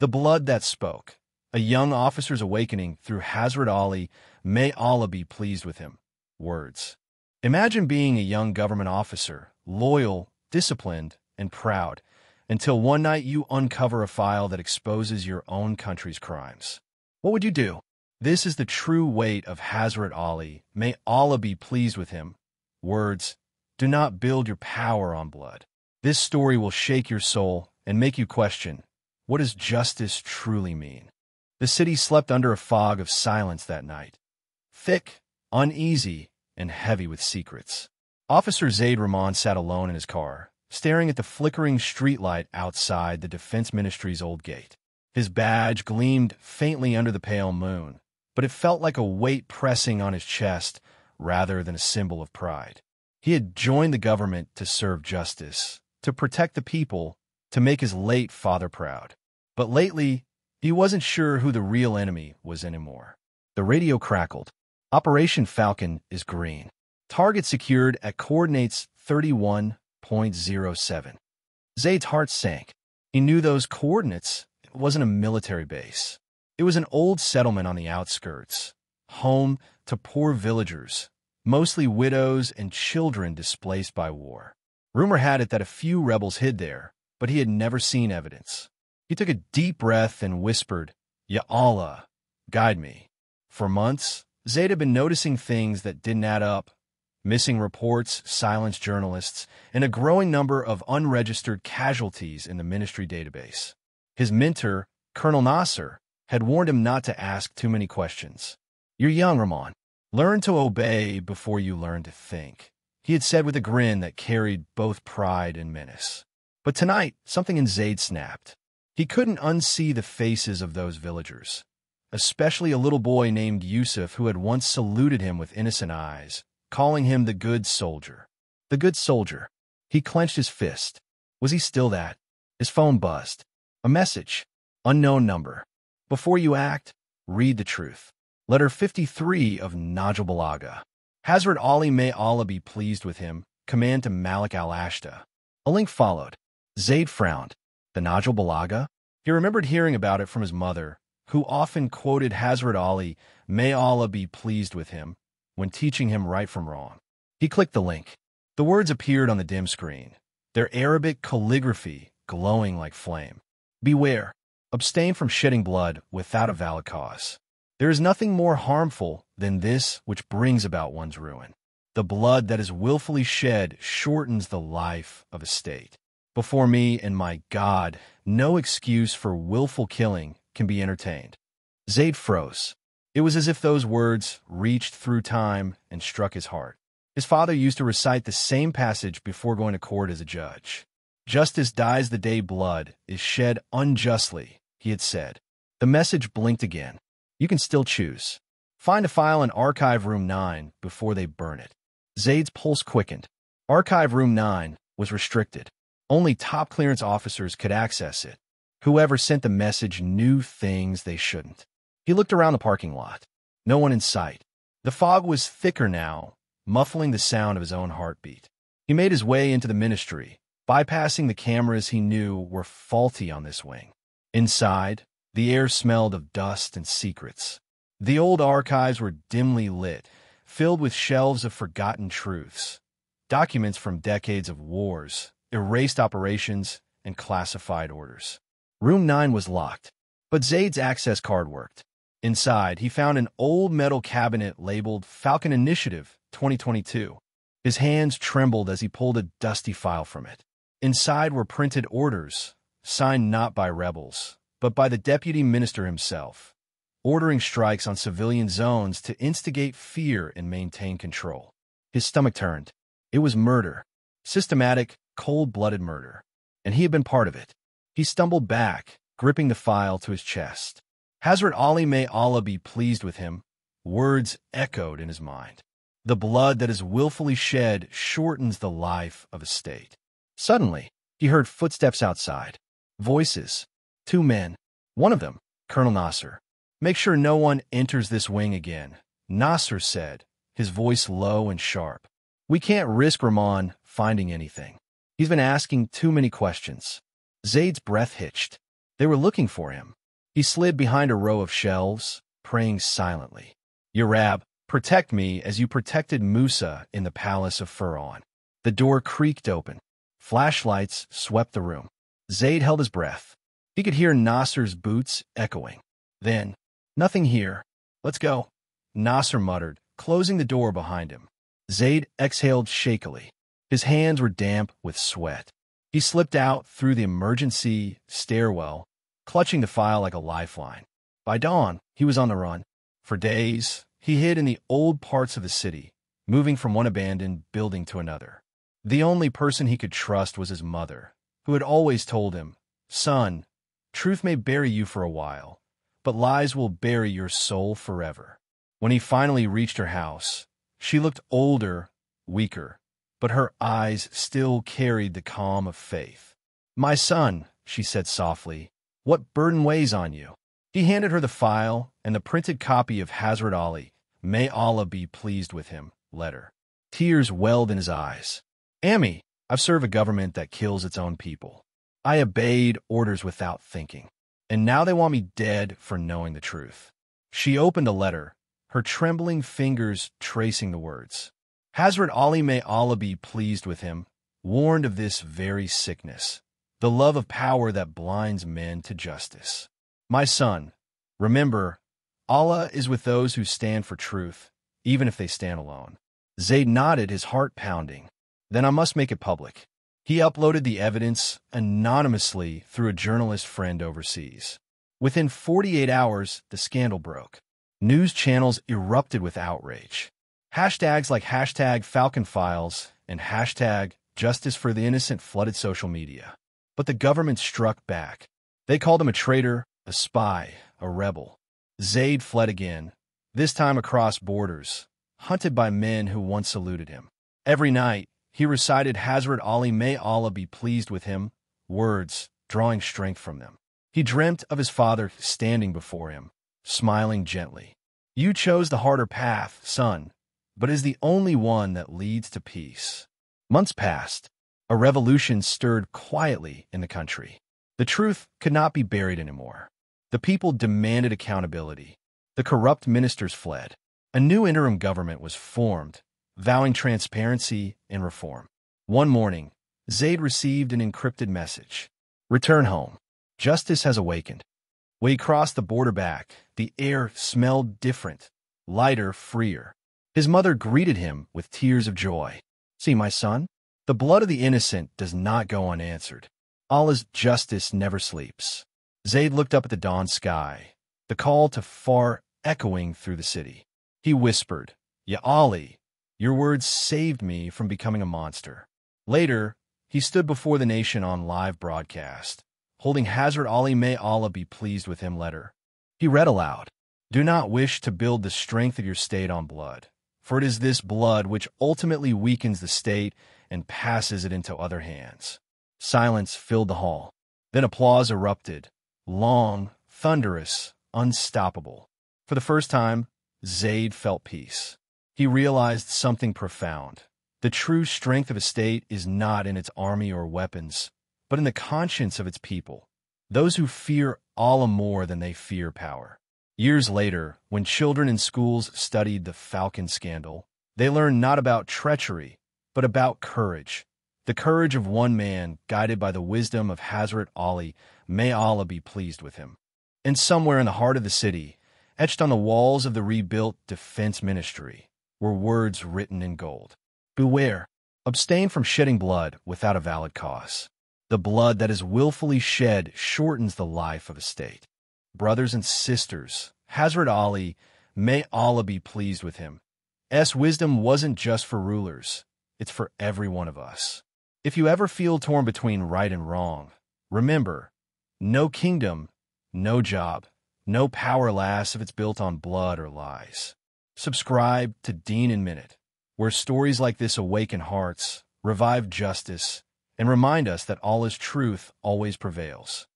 The Blood That Spoke, a young officer's awakening through Hazrat Ali, may Allah be pleased with him. Words. Imagine being a young government officer, loyal, disciplined, and proud, until one night you uncover a file that exposes your own country's crimes. What would you do? This is the true weight of Hazrat Ali, may Allah be pleased with him. Words. Do not build your power on blood. This story will shake your soul and make you question, what does justice truly mean? The city slept under a fog of silence that night, thick, uneasy, and heavy with secrets. Officer Zaid Rahman sat alone in his car, staring at the flickering streetlight outside the Defense Ministry's old gate. His badge gleamed faintly under the pale moon, but it felt like a weight pressing on his chest rather than a symbol of pride. He had joined the government to serve justice, to protect the people, to make his late father proud. But lately, he wasn't sure who the real enemy was anymore. The radio crackled. Operation Falcon is green. Target secured at coordinates 31.07. Zaid's heart sank. He knew those coordinates. It wasn't a military base. It was an old settlement on the outskirts, home to poor villagers, mostly widows and children displaced by war. Rumor had it that a few rebels hid there, but he had never seen evidence. He took a deep breath and whispered, Ya Allah, guide me. For months, Zaid had been noticing things that didn't add up. Missing reports, silenced journalists, and a growing number of unregistered casualties in the ministry database. His mentor, Colonel Nasser, had warned him not to ask too many questions. You're young, Rahman. Learn to obey before you learn to think, he had said with a grin that carried both pride and menace. But tonight, something in Zaid snapped. He couldn't unsee the faces of those villagers, especially a little boy named Yusuf who had once saluted him with innocent eyes, calling him the good soldier. The good soldier. He clenched his fist. Was he still that? His phone buzzed. A message. Unknown number. Before you act, read the truth. Letter 53 of Nahjulbalagha. Hazrat Ali, may Allah be pleased with him, command to Malik al-Ashta. A link followed. Zaid frowned. The Nahjulbalagha? He remembered hearing about it from his mother, who often quoted Hazrat Ali, may Allah be pleased with him, when teaching him right from wrong. He clicked the link. The words appeared on the dim screen, their Arabic calligraphy glowing like flame. Beware. Abstain from shedding blood without a valid cause. There is nothing more harmful than this which brings about one's ruin. The blood that is willfully shed shortens the life of a state. Before me and my God, no excuse for willful killing can be entertained. Zaid froze. It was as if those words reached through time and struck his heart. His father used to recite the same passage before going to court as a judge. Justice dies the day blood is shed unjustly, he had said. The message blinked again. You can still choose. Find a file in Archive Room 9 before they burn it. Zaid's pulse quickened. Archive Room 9 was restricted. Only top clearance officers could access it. Whoever sent the message knew things they shouldn't. He looked around the parking lot. No one in sight. The fog was thicker now, muffling the sound of his own heartbeat. He made his way into the ministry, bypassing the cameras he knew were faulty on this wing. Inside, the air smelled of dust and secrets. The old archives were dimly lit, filled with shelves of forgotten truths, documents from decades of wars, erased operations, and classified orders. Room 9 was locked, but Zaid's access card worked. Inside, he found an old metal cabinet labeled Falcon Initiative 2022. His hands trembled as he pulled a dusty file from it. Inside were printed orders, signed not by rebels, but by the deputy minister himself, ordering strikes on civilian zones to instigate fear and maintain control. His stomach turned. It was murder. Systematic, cold-blooded murder. And he had been part of it. He stumbled back, gripping the file to his chest. Hazrat Ali, may Allah be pleased with him. Words echoed in his mind. The blood that is willfully shed shortens the life of a state. Suddenly, he heard footsteps outside. Voices. 2 men. One of them, Colonel Nasser. Make sure no one enters this wing again, Nasser said, his voice low and sharp. We can't risk Rahman finding anything. He's been asking too many questions. Zaid's breath hitched. They were looking for him. He slid behind a row of shelves, praying silently. "Ya Rab, protect me as you protected Musa in the palace of Pharaoh." The door creaked open. Flashlights swept the room. Zayd held his breath. He could hear Nasser's boots echoing. Then, "Nothing here. Let's go," Nasser muttered, closing the door behind him. Zayd exhaled shakily. His hands were damp with sweat. He slipped out through the emergency stairwell, clutching the file like a lifeline. By dawn, he was on the run. For days, he hid in the old parts of the city, moving from one abandoned building to another. The only person he could trust was his mother, who had always told him, "Son, truth may bury you for a while, but lies will bury your soul forever." When he finally reached her house, she looked older, weaker, but her eyes still carried the calm of faith. "My son," she said softly, "what burden weighs on you?" He handed her the file and the printed copy of Hazrat Ali, may Allah be pleased with him, letter. Tears welled in his eyes. "Ammi, I've served a government that kills its own people. I obeyed orders without thinking, and now they want me dead for knowing the truth." She opened a letter, her trembling fingers tracing the words. Hazrat Ali, may Allah be pleased with him, warned of this very sickness, the love of power that blinds men to justice. "My son, remember, Allah is with those who stand for truth, even if they stand alone." Zayd nodded, his heart pounding. "Then I must make it public." He uploaded the evidence anonymously through a journalist friend overseas. Within 48 hours, the scandal broke. News channels erupted with outrage. Hashtags like #FalconFiles and #JusticeForTheInnocent flooded social media. But the government struck back. They called him a traitor, a spy, a rebel. Zayd fled again, this time across borders, hunted by men who once saluted him. Every night, he recited Hazrat Ali, may Allah be pleased with him, words drawing strength from them. He dreamt of his father standing before him, smiling gently. "You chose the harder path, son, but is the only one that leads to peace." Months passed. A revolution stirred quietly in the country. The truth could not be buried anymore. The people demanded accountability. The corrupt ministers fled. A new interim government was formed, vowing transparency and reform. One morning, Zayd received an encrypted message. "Return home. Justice has awakened." When he crossed the border back, the air smelled different, lighter, freer. His mother greeted him with tears of joy. "See, my son, the blood of the innocent does not go unanswered. Allah's justice never sleeps." Zayd looked up at the dawn sky, the call to far echoing through the city. He whispered, "Ya Ali, your words saved me from becoming a monster." Later, he stood before the nation on live broadcast, holding Hazrat Ali, may Allah be pleased with him, letter. He read aloud, "Do not wish to build the strength of your state on blood, for it is this blood which ultimately weakens the state and passes it into other hands." Silence filled the hall. Then applause erupted, long, thunderous, unstoppable. For the first time, Zayd felt peace. He realized something profound. The true strength of a state is not in its army or weapons, but in the conscience of its people, those who fear Allah more than they fear power. Years later, when children in schools studied the Falcon scandal, they learned not about treachery, but about courage. The courage of one man guided by the wisdom of Hazrat Ali, may Allah be pleased with him. And somewhere in the heart of the city, etched on the walls of the rebuilt defense ministry, were words written in gold. "Beware, abstain from shedding blood without a valid cause. The blood that is willfully shed shortens the life of a state." Brothers and sisters, Hazrat Ali, may Allah be pleased with him, wisdom wasn't just for rulers, it's for every one of us. If you ever feel torn between right and wrong, remember, no kingdom, no job, no power lasts if it's built on blood or lies. Subscribe to Deen in Minute, where stories like this awaken hearts, revive justice, and remind us that Allah's truth always prevails.